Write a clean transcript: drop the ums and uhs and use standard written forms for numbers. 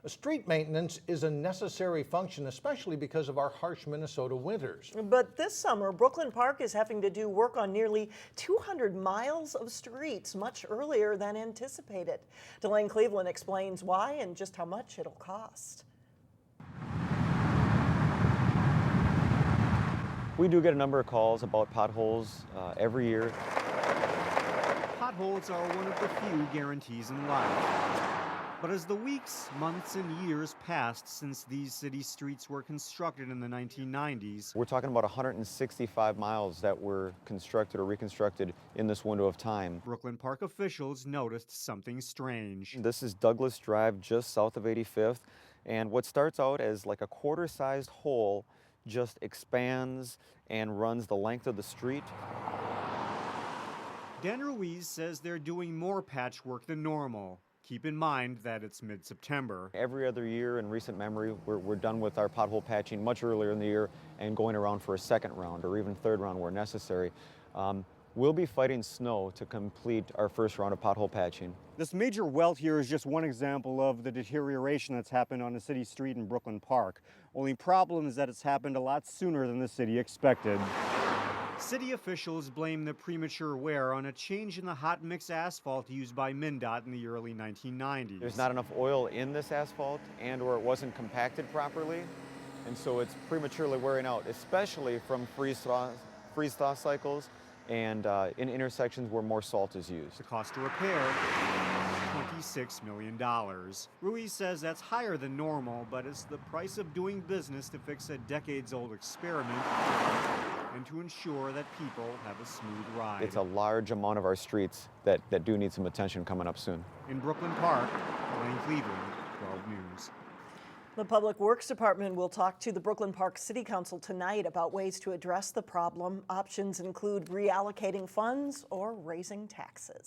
Street maintenance is a necessary function, especially because of our harsh Minnesota winters. But this summer, Brooklyn Park is having to do work on nearly 200 miles of streets much earlier than anticipated. Delane Cleveland explains why and just how much it'll cost. We do get a number of calls about potholes every year. Potholes are one of the few guarantees in life. But as the weeks, months, and years passed since these city streets were constructed in the 1990s, We're talking about 165 miles that were constructed or reconstructed in this window of time. Brooklyn Park officials noticed something strange. This is Douglas Drive, just south of 85th, and what starts out as like a quarter-sized hole just expands and runs the length of the street. Dan Ruiz says they're doing more patchwork than normal. Keep in mind that it's mid-September. Every other year in recent memory, we're done with our pothole patching much earlier in the year and going around for a second round or even third round where necessary. We'll be fighting snow to complete our first round of pothole patching. This major welt here is just one example of the deterioration that's happened on a city street in Brooklyn Park. Only problem is that it's happened a lot sooner than the city expected. City officials blame the premature wear on a change in the hot mix asphalt used by MnDOT in the early 1990s. There's not enough oil in this asphalt and or it wasn't compacted properly, and so it's prematurely wearing out, especially from freeze-thaw cycles and in intersections where more salt is used. The cost to repair, $26 million. Ruiz says that's higher than normal, but it's the price of doing business to fix a decades-old experiment and to ensure that people have a smooth ride. It's a large amount of our streets that do need some attention coming up soon. In Brooklyn Park, Delane Cleveland, 12 News. The Public Works Department will talk to the Brooklyn Park City Council tonight about ways to address the problem. Options include reallocating funds or raising taxes.